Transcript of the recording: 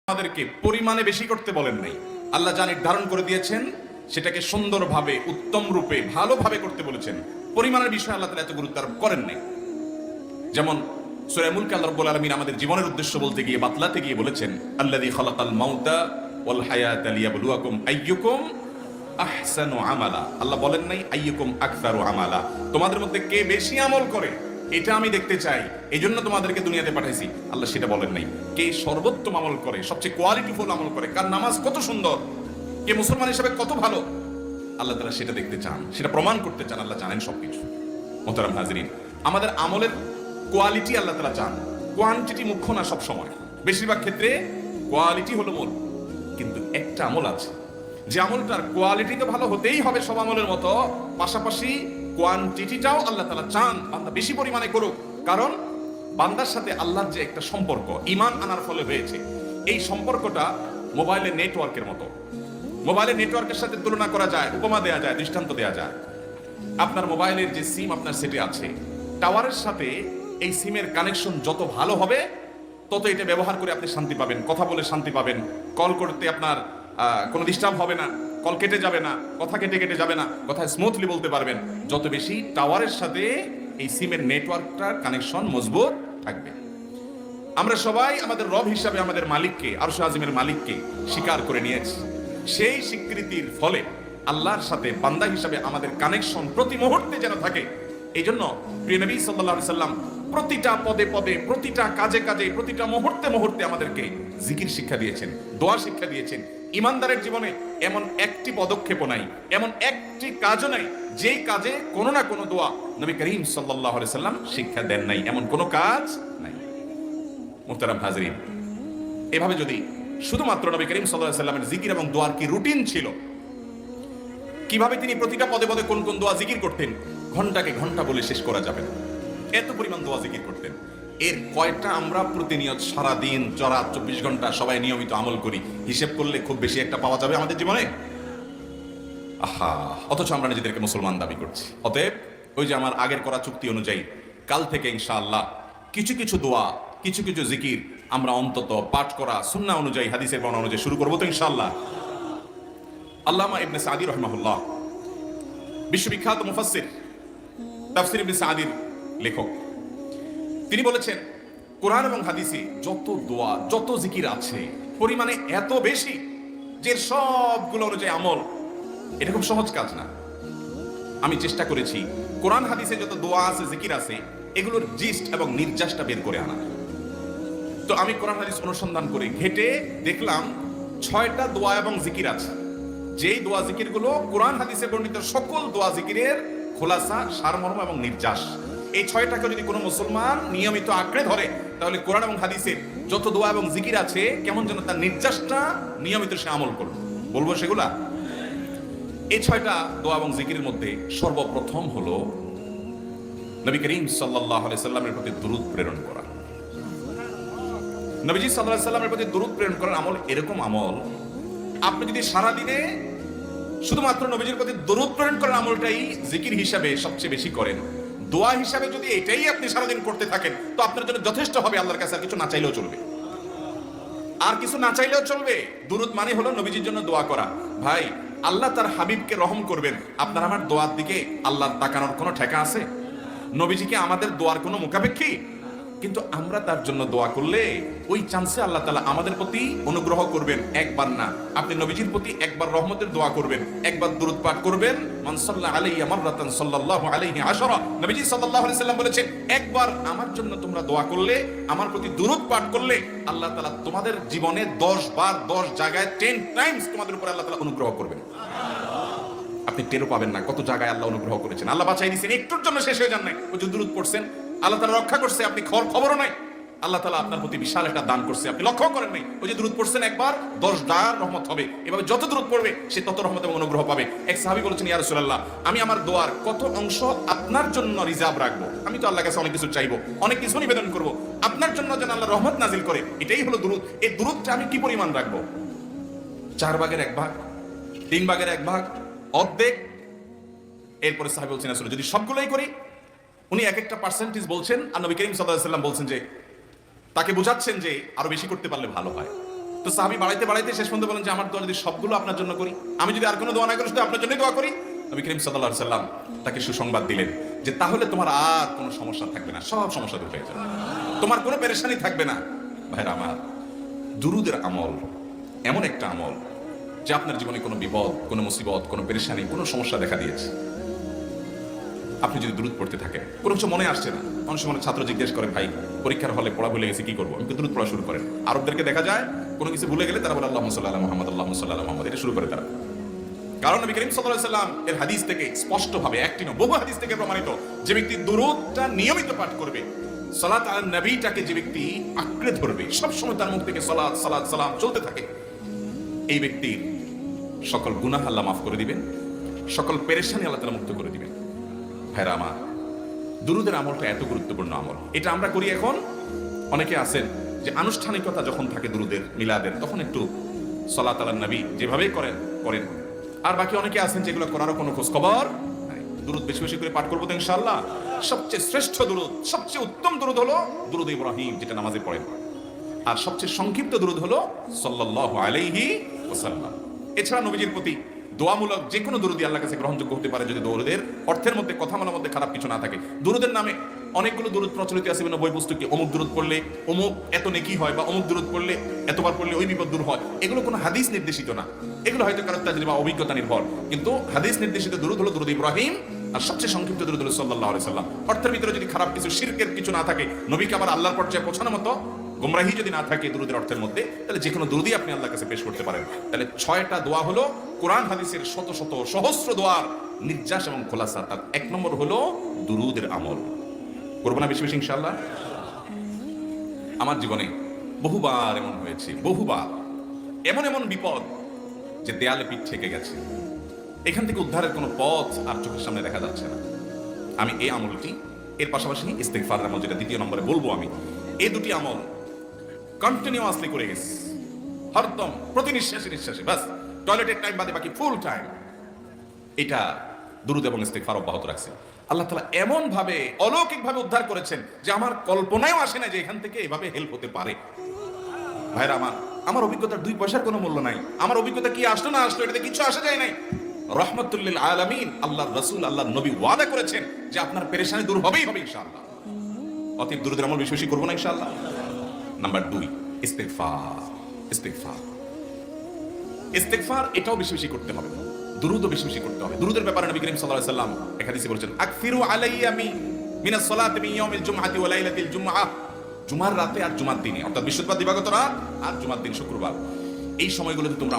আমাদেরকে পরিমাণে বেশি করতে বলেন নাই। আল্লাহ যা নির্ধারণ করে দিয়েছেন সেটাকে সুন্দরভাবে, উত্তম রূপে, ভালোভাবে করতে বলেছেন। পরিমাণের বিষয়ে আল্লাহ তাআলা এত গুরুত্ব আরোপ করেন নাই। যেমন সূরা মুলক আল্লাহ রাব্বুল আলামিন আমাদের জীবনের উদ্দেশ্য বলতে গিয়ে, বাতলাতে গিয়ে বলেছেন, আল্লাযী খালাকাল মাউতা ওয়াল হায়াতা লিয়াবলুয়াকুম আইয়ুকুম আহসানু আমালা। আল্লাহ বলেন নাই আইয়ুকুম আকসারু আমালা, তোমাদের মধ্যে কে বেশি আমল করে এটা আমি দেখতে চাই, এই জন্য তোমাদেরকে দুনিয়াতে পাঠাইছি। আল্লাহ সেটা বলেন নাই। কে সর্বোত্তম আমল করে, সবচেয়ে কোয়ালিটিফুল আমল করে, কার নামাজ কত সুন্দর, কে মুসলমান হিসেবে কত ভালো, আল্লাহ তাআলা সেটা দেখতে চান, সেটা প্রমাণ করতে চান। আল্লাহ জানেন সবকিছু। মোহতারাম হাজরিন, আমাদের আমলের কোয়ালিটি আল্লাহ তাআলা চান, কোয়ান্টিটি মুখ্য না। সব সময় বেশিরভাগ ক্ষেত্রে কোয়ালিটি হলো মূল। কিন্তু একটা আমল আছে যে আমলটার কোয়ালিটি তো ভালো হতেই হবে সব আমলের মতো, পাশাপাশি কোয়ান্টিটিটাও আল্লাহ তাআলা চান বান্দা বেশি পরিমাণে করুক। কারণ বান্দার সাথে আল্লাহর যে একটা সম্পর্ক ঈমান আনার ফলে হয়েছে, এই সম্পর্কটা মোবাইলের নেটওয়ার্কের মতো। মোবাইলের নেটওয়ার্কের সাথে তুলনা করা যায়, উপমা দেয়া যায়, দৃষ্টান্ত দেয়া যায়। আপনার মোবাইলের যে সিম আপনার সেটে আছে, টাওয়ারের সাথে এই সিমের কানেকশন যত ভালো হবে তত এটা ব্যবহার করে আপনি শান্তি পাবেন, কথা বলে শান্তি পাবেন, কল করতে আপনার কোনো ডিস্টার্ব হবে না, কল কেটে যাবে না, কথা কেটে যাবে না, কথা স্মুথলি বলতে পারবেন। যত বেশি টাওয়ারের সাথে এই সিমের নেটওয়ার্কটার কানেকশন মজবুত থাকবে। আমরা সবাই আমাদের রব হিসাবে আমাদের মালিককে, আরশ আজিমের মালিককে স্বীকার করে নিয়েছি। সেই স্বীকৃতির ফলে আল্লাহর সাথে বান্দা হিসাবে আমাদের কানেকশন প্রতি মুহূর্তে যেন থাকে। এই জন্য প্রিয় নবী সাল্লাল্লাহু আলাইহি সাল্লাম প্রতিটা পদে পদে, প্রতিটা কাজে কাজে, প্রতিটা মুহূর্তে মুহূর্তে আমাদেরকে জিকির শিক্ষা দিয়েছেন, দোয়া শিক্ষা দিয়েছেন। ইমানদারের জীবনে এমন একটি পদক্ষেপও নাই, এমন একটি কাজও নাই যেই কাজে কোনো না কোনো দোয়া নবী করিম সাল্লাল্লাহু আলাইহি সাল্লাম শিক্ষা দেন নাই, এমন কোনো কাজ নাই। মুহতারাম হাজরিন, এভাবে যদি শুধুমাত্র নবী করিম সাল্লাল্লাহু আলাইহি সাল্লামের জিকির এবং দোয়ার কি রুটিন ছিল, কিভাবে তিনি প্রতিটা পদে পদে কোন কোন দোয়া জিকির করতেন, ঘন্টাকে ঘন্টা বলে শেষ করা যাবে না। এত পরিমাণ দোয়া জিকির করতেন। এর কয়টা আমরা প্রতিনিয়ত সারাদিন 24 ঘন্টা সবাই নিয়মিত আমল করি, হিসেব করলে খুব বেশি একটা পাওয়া যাবে আমাদের জীবনে? আহা, অথচ আমরা নিজেদেরকে মুসলমান দাবি করছি। অতএব ওই যে আমার আগের করা চুক্তি অনুযায়ী কাল থেকে ইনশাআল্লাহ কিছু কিছু দোয়া, কিছু কিছু জিকির আমরা অন্তত পাঠ করা সুন্নাহ অনুযায়ী, হাদিসের বর্ণনা অনুযায়ী শুরু করবো তো ইনশাআল্লাহ। আল্লামা ইবনে সাদি রাহিমাহুল্লাহ, বিশ্ববিখ্যাত মুফাসসির, তাফসীর ইবনে সাদির লেখক, তিনি বলেছেন কোরআন এবং হাদিসে যত দোয়া, যত জিকির আছে পরিমাণে এত বেশি যে সবগুলো অনুযায়ী আমল, এটা খুব সহজ কাজ না। আমি চেষ্টা করেছি কোরআন হাদিসে যত দোয়া আছে, জিকির আছে, এগুলোর জিস্ট এবং নির্যাসটা বের করে আনা। তো আমি কোরআন হাদিস অনুসন্ধান করে ঘেটে দেখলাম 6টা দোয়া এবং জিকির আছে, যেই দোয়া জিকির গুলো কোরআন হাদিসে বর্ণিত সকল দোয়া জিকিরের খোলাসা, সারমর্ম এবং নির্যাস। এই 6টাকে যদি কোনো মুসলমান নিয়মিত আঁকড়ে ধরে, তাহলে কোরআন এবং হাদিসের যত দোয়া এবং জিকির আছে কেমন যেন তার নির্যাসটা নিয়মিত সে আমল করবে। বলবো সেগুলা? এই 6টা দোয়া এবং জিকিরের মধ্যে সর্বপ্রথম হলো নবী করিম সাল্লাল্লাহু আলাইহি সাল্লামের প্রতি দরুদ প্রেরণ করা। নবীজি সাল্লাল্লাহু আলাইহি সাল্লামের প্রতি দরুদ প্রেরণ করার আমল এরকম আমল, আপনি যদি সারাদিনে শুধুমাত্র নবীজির প্রতি দরুদ প্রেরণ করার আমলটাই জিকির হিসাবে সবচেয়ে বেশি করেন, দোয়া হিসাবে যদি এটাই আপনি সারাদিন করতে থাকেন, তো আপনার জন্য যথেষ্ট হবে। আল্লাহর কাছে আর কিছু না চাইলেও চলবে, আর কিছু না চাইলেও চলবে। দুরুদ মানে হলো নবীজির জন্য দোয়া করা। ভাই, আল্লাহ তার হাবিবকে রহম করবেন, আপনার আমার দোয়ার দিকে আল্লাহর তাকানোর কোনো ঠেকা আছে? নবীজিকে আমাদের দোয়ার কোনো মুখাপেক্ষী? কিন্তু আমরা তার জন্য দোয়া করলে ওই চান্সে আল্লাহ তাআলা আমাদের প্রতি অনুগ্রহ করবেন। একবার না, আপনি নবীজির প্রতি একবার রহমতের দোয়া করবেন, একবার দুরূদ পাঠ করবেন, মান সাল্লা আলাইয়া মাররাতান সাল্লাল্লাহু আলাইহি আশরা। নবীজি সাল্লাল্লাহু আলাইহি সাল্লাম বলেছেন, একবার আমার জন্য তোমরা দোয়া করলে, আমার প্রতি দুরূদ পাঠ করলে, আল্লাহ তাআলা তোমাদের জীবনে 10 বার 10 জায়গায় 10 টাইমস তোমাদের উপর আল্লাহ তাআলা অনুগ্রহ করবেন। আপনি টেরও পাবেন না কত জায়গায় আল্লাহ অনুগ্রহ করেছেন। আল্লাহ বাঁচাই দিয়েছেন, একটুর জন্য শেষ হয়ে যান নাই। ওই যে দুরূদ পড়ছেন, আল্লাহ তাআলা রক্ষা করছে, আপনি খবরও নাই। আল্লাহ তাআলা আপনার প্রতি বিশাল একটা দান করছে, আপনি লক্ষ্য করেন নাই। ওই যে দুরূদ পড়ছেন একবার, 10 বার রহমত হবে। এভাবে যত দুরূদ পড়বে সে তত রহমত এবং অনুগ্রহ পাবে। এক সাহাবী বলেছেন, ইয়া রাসূলুল্লাহ, আমি আমার দোয়ার কত অংশ আপনার জন্য রিজার্ভ রাখবো? আমি তো আল্লাহর কাছে অনেক কিছু চাইবো, অনেক কিছু নিবেদন করব, আপনার জন্য যেন আল্লাহ রহমত নাজিল করে, এটাই হলো দুরূদ। এই দুরূদটা আমি কি পরিমাণ রাখবো? 4 ভাগের 1 ভাগ, 3 ভাগের 1 ভাগ, অর্ধেক? এরপরে সাহাবী বলছেন, আসলে যদি সবগুলোই করি, উনি এক একটা পার্সেন্টেজ বলছেন, আর নবী করিম সাল্লাল্লাহু আলাইহি সাল্লাম বলছেন যে, তাকে বোঝাচ্ছেন যে আরো বেশি করতে পারলে ভালো হয়। তো সাহাবী বাড়াইতে বাড়াইতে শেষ পর্যন্ত বলেন যে আমার দোয়া যদি সবগুলো আপনার জন্য করি, আমি যদি আর কোনো দোয়া না করি শুধু আপনার জন্যই দোয়া করি, নবী করিম সাল্লাল্লাহু আলাইহি সাল্লাম তাকে সুসংবাদ দিলেন যে তাহলে তোমার আর কোনো সমস্যা থাকবে না, সব সমস্যা দূর হয়ে যাবে, তোমার কোনো পেরেশানি থাকবে না। ভাইরা আমার, দুরুদের আমল এমন একটা আমল যে আপনার জীবনে কোনো বিপদ, কোনো মুসিবত, কোনো পেরেশানি, কোনো সমস্যা দেখা দিয়েছে, আপনি যদি দুরুদ পড়তে থাকেন, কোনো কিছু মনে আসছে না, অনেক সময় ছাত্র জিজ্ঞেস করে, ভাই পরীক্ষার হলে পড়া ভুলে গেছি কি করবো, আমি দুরুদ পড়া শুরু করেন। আরবদেরকে দেখা যায় কোনো কিছু ভুলে গেলে তারা বলে আল্লাহুম্মা সাল্লি আলা মুহাম্মদ, আল্লাহুম্মা সাল্লি আলা মুহাম্মদ, এটা শুরু করে তারা। কারণ নবী করিম সাল্লাল্লাহু আলাইহি সাল্লাম এর হাদিস থেকে স্পষ্টভাবে, একটি নয় বহু হাদিস থেকে প্রমাণিত, যে ব্যক্তি দুরুদটা নিয়মিত পাঠ করবে, সালাত আলা নবীটাকে যে ব্যক্তি আঁকড়ে ধরবে, সব সময় তার মুখ থেকে সালাত সালাত সালাম চলতে থাকে, এই ব্যক্তির সকল গুনাহ আল্লাহ মাফ করে দিবেন, সকল পেরেশানি আল্লাহ তাআলা মুক্ত করে দিবেন। ভাইরা আমার, দুরুদের আমলটা এত গুরুত্বপূর্ণ আমল, এটা আমরা করি এখন। অনেকে আছেন যে আনুষ্ঠানিকতা যখন থাকে দুরুদের, মিলাদের, তখন একটু সালাত আলা নবী যেভাবে করেন করেন, আর বাকি অনেকে আছেন যেগুলো করারও কোনো খোঁজ খবর নাই। দুরুদ বেশি বেশি করে পাঠ করবো তো ইনশাআল্লাহ। সবচেয়ে শ্রেষ্ঠ দুরুদ, সবচেয়ে উত্তম দুরুদ হলো দুরুদ ইব্রাহিম, যেটা নামাজে পড়েন, আর সবচেয়ে সংক্ষিপ্ত দুরুদ হলো সাল্লাল্লাহু আলাইহি ওয়াসাল্লাম। এছাড়া নবীজির প্রতি দোয়ামূলক যে কোনো দুরুদি আল্লাহর কাছে গ্রহণযোগ্য হতে পারে, যদি দুরুদের অর্থের মধ্যে, কথামালার মধ্যে খারাপ কিছু না থাকে। দুরুদের নামে অনেকগুলো দুরুদ প্রচলিত আছে বিভিন্ন বই পুস্তকে, অমুক দুরুদ পড়লে অমুক এত নেকি হয়, বা অমুক দুরুদ পড়লে এতবার পড়লে ওই বিপদ দূর হয়। এগুলো কোনো হাদিস নির্দেশিত না, এগুলো হয়তো কারো তাজরিবা বা অভিজ্ঞতা নির্ভর, কিন্তু হাদিস নির্দেশিত দুরুদ হলো দুরুদ ইব্রাহিম, আর সবচেয়ে সংক্ষিপ্ত দুরুদ হলো সাল্লাল্লাহু আলাইহি সাল্লাম। অর্থের ভিতরে যদি খারাপ কিছু, শিরকের কিছু না থাকে, নবীকে আবার আল্লাহর পর্যায়ে পৌঁছানোর মতো গোমরাহি যদি না থাকে দুরুদের অর্থের মধ্যে, তাহলে যে কোনো দুরুদই আপনি আল্লাহর কাছে পেশ করতে পারেন। তাহলে 6টা দোয়া হলো কোরআন হাদিসের শত শত সহস্র দোয়ার নির্যাস এবং খোলাসা। তার 1 নম্বর হলো দুরুদের আমল। করবো না বেশি বেশি ইনশাআল্লাহ। আমার জীবনে বহুবার এমন হয়েছে, বহুবার এমন এমন বিপদ যে দেয়ালে পিঠ ঠেকে গেছে, এখান থেকে উদ্ধারের কোনো পথ আর চোখের সামনে দেখা যাচ্ছে না। আমি এই আমলটি, এর পাশাপাশি ইস্তেগফারের আমল, যেটা 2 নম্বরে বলবো আমি, এই দুটি আমল কন্টিনিউয়াসলি করে গেছি, হরদম প্রতি নিঃশ্বাসে নিঃশ্বাসে, বাস টয়লেটের টাইম বাদে বাকি ফুল টাইম এটা দুরুদ এবং ইস্তেগফার অব্যাহত রাখছে। আল্লাহ তাআলা এমন ভাবে অলৌকিক ভাবে উদ্ধার করেছেন যে আমার কল্পনায়ও আসে না যে এখান থেকে এভাবে হেল্প হতে পারে। ভাইরা আমার অভিজ্ঞতার 2 পয়সার কোনো মূল্য নাই। আমার অভিজ্ঞতা কি আসলো না আসলো, এটাতে কিছু আসা যায় নাই। রহমাতুল লিল আলামিন, আল্লাহর রাসূল, আল্লাহর নবী ওয়াদা করেছেন যে আপনার পেরেশানি দূর হবেই হবে ইনশাআল্লাহ। অতএব দুরুদের আমল বেশি বেশি করবো না ইনশাআল্লাহ। নাম্বার 2, ইস্তেগফার। ইস্তেগফার ইস্তেগফার এটাও বেশি বেশি করতে হবে, দুরুদও বেশি বেশি করতে হবে। দুরুদের ব্যাপারে নবী করিম সাল্লাল্লাহু আলাইহি ওয়াসাল্লাম এক হাদিসে বলেছেন, আকফিরু আলাইয়া মিনাস সালাতি মিন ইয়াউমিল জুমআতি ওয়া লাইলাতিল জুমআহ, জুমার রাতে আর জুমার দিনে, অর্থাৎ বৃহস্পতিবার দিবাগত রাত আর জুমার দিন শুক্রবার, এই সময়গুলোতে তোমরা